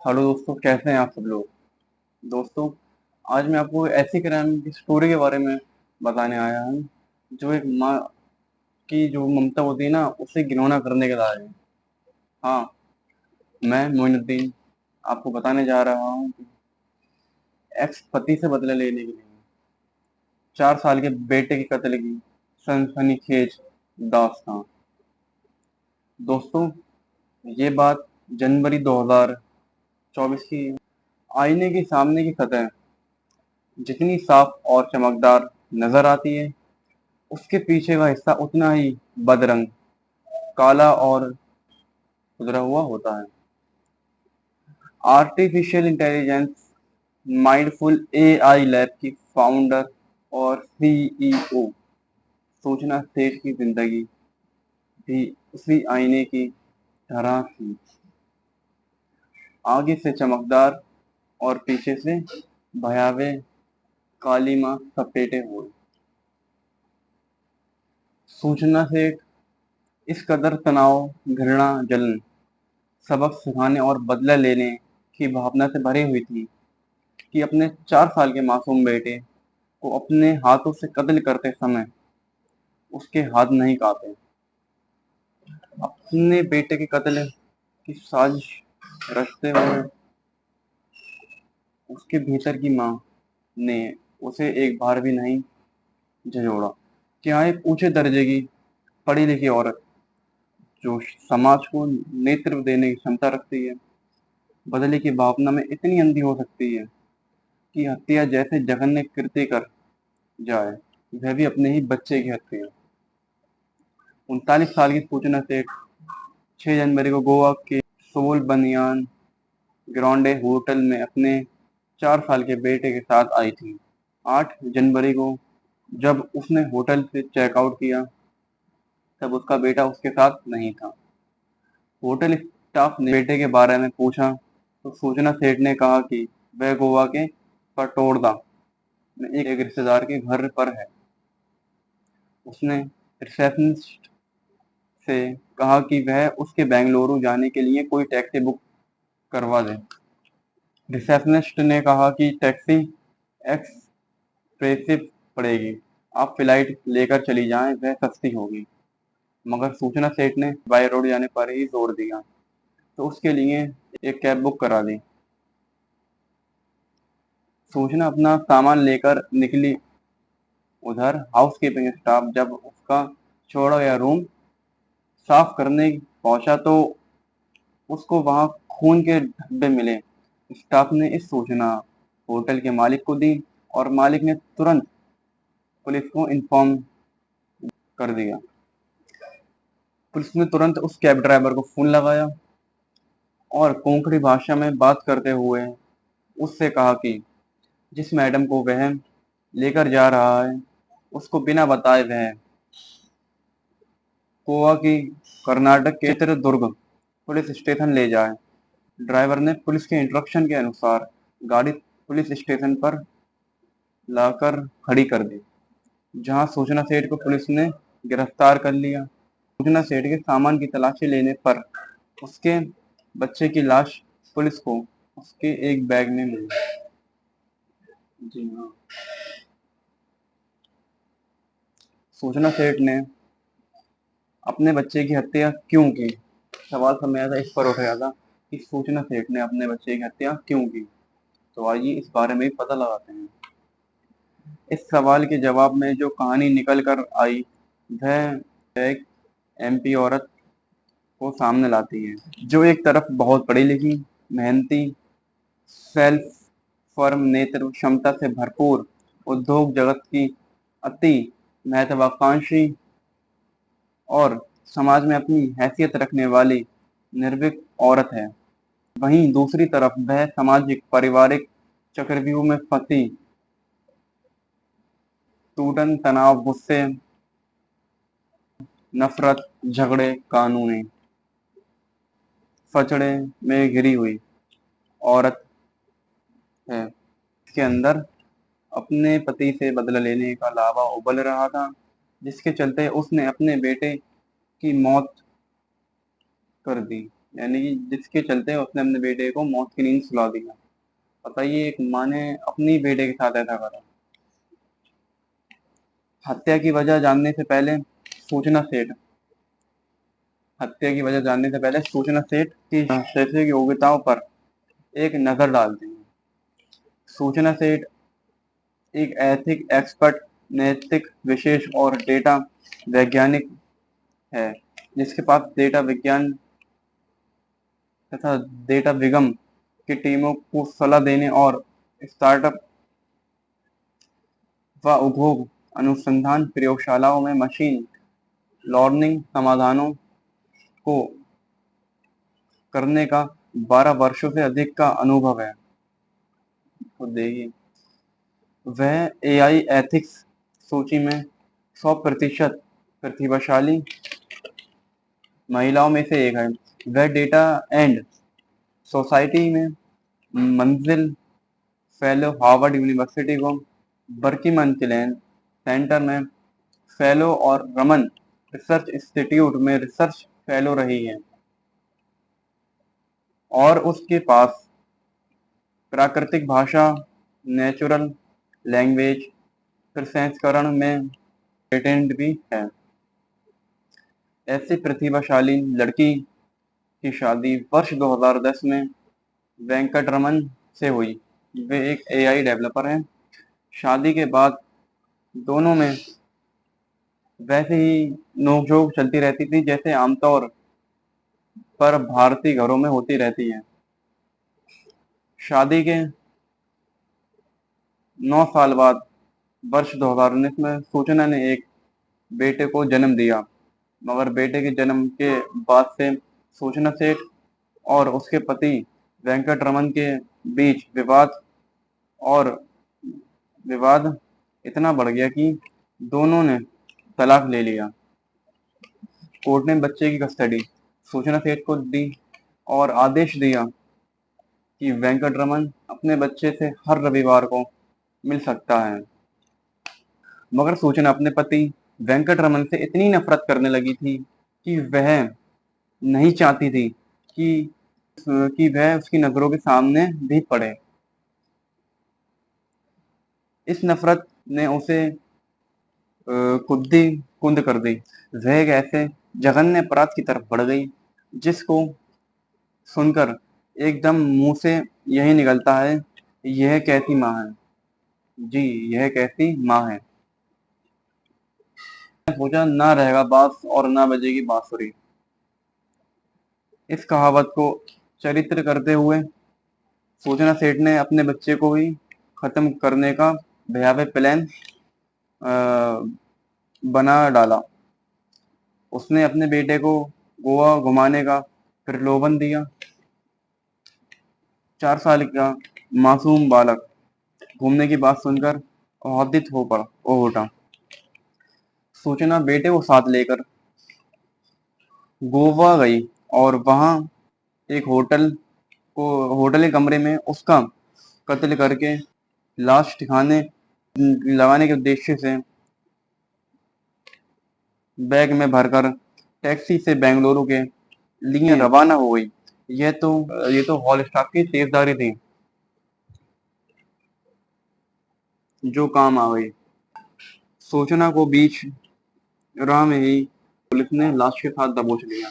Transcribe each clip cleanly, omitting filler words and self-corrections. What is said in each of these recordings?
Hello दोस्तों, कैसे हैं आप सब लोग। दोस्तों, आज मैं आपको ऐसी क्राइम की स्टोरी के बारे में बताने आया हूँ जो एक माँ की जो ममता होती है ना, उसे घिनौना करने के लायक है। हाँ, मैं मोइनुद्दीन आपको बताने जा रहा हूँ कि एक्स पति से बदला लेने के लिए 4 साल के बेटे के कत्ल की सनसनीखेज दास्तां। दोस्तों, ये बात जनवरी 2024 की। आईने के सामने की सतह जितनी साफ और चमकदार नजर आती है, उसके पीछे का हिस्सा उतना ही बदरंग, काला और खुदरा हुआ होता है। Artificial intelligence mindful AI lab की फाउंडर और सीईओ सूचना सेठ की जिंदगी भी उसी आईने की तरह थी, आगे से चमकदार और पीछे से भयावह कालीमा सपेटे हुए। सूचना सेठ इस कदर तनाव, घृणा, जलन, सबक सिखाने और बदला लेने की भावना से भरी हुई थी कि अपने 4 साल के मासूम बेटे को अपने हाथों से कत्ल करते समय उसके हाथ नहीं कांपे। अपने बेटे के कत्ल की साजिश रचते हुए उसके भीतर की मां ने उसे एक बार भी नहीं झंझोड़ा। क्या एक ऊंचे दर्जे की पढ़ी लिखी औरत जो समाज को नेतृत्व देने की क्षमता रखती है, बदले की भावना में इतनी अंधी हो सकती है कि हत्या जैसे जघन्य कृत्य कर जाए, वह भी अपने ही बच्चे की हत्या। 39 साल की सूचना सेठ 6 जनवरी को गोवा के सोल बनियान ग्रांडे होटल में अपने 4 साल के बेटे के साथ आई थी। 8 जनवरी को जब उसने होटल से चेकआउट किया, तब उसका बेटा उसके साथ नहीं था। होटल स्टाफ ने बेटे के बारे में पूछा तो सूचना सेठ ने कहा कि वह गोवा के पटोरदा में एक रिश्तेदार के घर पर है। उसने रिसेप्शनिस्ट से कहा कि वह उसके बेंगलुरु जाने के लिए कोई टैक्सी बुक करवा दे। रिसेप्शनिस्ट ने कहा कि टैक्सी एक्सप्रेसिव पड़ेगी, आप फ्लाइट लेकर चली जाएं, वह सस्ती होगी। मगर सूचना सेठ ने बाय रोड जाने पर ही जोर दिया, तो उसके लिए एक कैब बुक करा दी। सूचना अपना सामान लेकर निकली। उधर हाउसकीपिंग स्टाफ जब उसका छोड़ा या रूम साफ करने पहुंचा तो उसको वहां खून के धब्बे मिले। स्टाफ ने इस सूचना होटल के मालिक को दी और मालिक ने तुरंत पुलिस को इन्फॉर्म कर दिया। पुलिस ने तुरंत उस कैब ड्राइवर को फोन लगाया और कोंकणी भाषा में बात करते हुए उससे कहा कि जिस मैडम को वह लेकर जा रहा है, उसको बिना बताए वह गोवा की कर्नाटक के चित्रदुर्ग पुलिस स्टेशन ले जाए। ड्राइवर ने पुलिस के इंस्ट्रक्शन के अनुसार गाड़ी पुलिस स्टेशन पर लाकर खड़ी कर दी, जहां सूचना सेठ को पुलिस ने गिरफ्तार कर लिया। सूचना सेठ के सामान की तलाशी लेने पर उसके बच्चे की लाश पुलिस को उसके एक बैग में मिली। जी हाँ, सूचना सेठ ने अपने बच्चे की हत्या क्यों की। सवाल समय था इस पर उठाया था कि सूचना सेठ ने अपने बच्चे की हत्या क्यों की। तो आइए इस बारे में पता लगाते हैं। इस सवाल के जवाब में जो कहानी निकल कर आई, वह एक एमपी औरत को सामने लाती है, जो एक तरफ बहुत पढ़ी लिखी, मेहनती, सेल्फ फर्म, नेतृत्व क्षमता से भरपूर, उद्योग जगत की अति महत्वाकांक्षी और समाज में अपनी हैसियत रखने वाली निर्भीक औरत है। वहीं दूसरी तरफ वह सामाजिक पारिवारिक चक्रव्यूह में फंसी, टूटन, तनाव, गुस्से, नफरत, झगड़े, कानूनी फचड़े में घिरी हुई औरत है। इसके अंदर अपने पति से बदला लेने का लावा उबल रहा था, जिसके चलते उसने अपने बेटे की मौत कर दी। यानी कि जिसके चलते उसने अपने बेटे को मौत की नींद सुला दिया। बताइए, एक माँ ने अपनी बेटे के साथ ऐसा करा। हत्या की वजह जानने से पहले सूचना सेठ हत्या की वजह जानने से पहले सूचना सेठ की शैक्षिक योग्यताओं पर एक नजर डालते हैं। सूचना सेठ एक एथिक एक्सपर्ट, नैतिक विशेष और डेटा वैज्ञानिक है, जिसके पास डेटा विज्ञान तथा डेटा विगम की टीमों को सलाह देने और स्टार्टअप व उद्योग अनुसंधान प्रयोगशालाओं में मशीन लर्निंग समाधानों को करने का 12 वर्षों से अधिक का अनुभव है। तो देखिए, वह एआई एथिक्स सूची में 100% प्रतिभाशाली महिलाओं में से एक है। वह डेटा एंड सोसाइटी में मंजिल फेलो, हार्वर्ड यूनिवर्सिटी को बर्किमन चिलेन सेंटर में फेलो और रमन रिसर्च इंस्टीट्यूट में रिसर्च फेलो रही है। और उसके पास प्राकृतिक भाषा, नेचुरल लैंग्वेज प्रसंस्करण में पेटेंट भी है। ऐसी प्रतिभाशाली लड़की की शादी वर्ष 2010 में वेंकटरमन से हुई। वे एक एआई डेवलपर हैं। शादी के बाद दोनों में वैसे ही नोकझोंक चलती रहती थी, जैसे आमतौर पर भारतीय घरों में होती रहती है। शादी के 9 साल बाद वर्ष 2019 में सूचना ने एक बेटे को जन्म दिया। मगर बेटे के जन्म के बाद से सूचना सेठ और उसके पति वेंकट रमन के बीच और विवाद इतना बढ़ गया कि दोनों ने तलाक ले लिया। कोर्ट ने बच्चे की कस्टडी सूचना सेठ को दी और आदेश दिया कि वेंकट रमन अपने बच्चे से हर रविवार को मिल सकता है। मगर सूचना अपने पति वेंकट रमन से इतनी नफरत करने लगी थी कि वह नहीं चाहती थी कि वह उसकी नजरों के सामने भी पड़े। इस नफरत ने उसे कुद्दी कुंद कर दी। वह एक ऐसे जघन्य अपराध की तरफ बढ़ गई जिसको सुनकर एकदम मुंह से यही निकलता है, यह कैसी माँ है। जी, यह कैसी माँ है। सोचा, ना रहेगा बांस और ना बजेगी बांसुरी। इस कहावत को चरित्र करते हुए सूचना सेठ ने अपने बच्चे को ही खत्म करने का भयावह प्लान बना डाला। उसने अपने बेटे को गोवा घुमाने का प्रलोभन दिया। 4 साल का मासूम बालक घूमने की बात सुनकर आह्लादित हो उठा। सूचना बेटे को साथ लेकर गोवा गई और वहां एक होटल के कमरे में उसका कत्ल करके लाश ठिकाने लगाने के उद्देश्य से बैग में भरकर टैक्सी से बेंगलुरु के लिए रवाना हो गई। ये तो हॉलस्टार की तेजदारी थी जो काम आ गई। सूचना को बीच राह में ही पुलिस ने लाश के साथ दबोच लिया।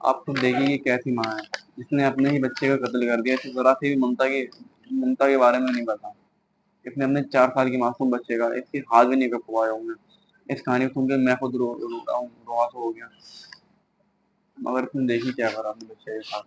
आप खुद देखिए कि कैसी माँ है जिसने अपने ही बच्चे का कत्ल कर दिया। इसे जरा सी भी ममता के बारे में नहीं पता। इसने अपने 4 साल की मासूम बच्चे का इसके हाथ भी नहीं कपवाए होंगे। इस कहानी को सुनकर मैं खुद रो रहा हूँ, रोआ हो गया। मगर तुम देखी क्या करा अपने बच्चे के साथ।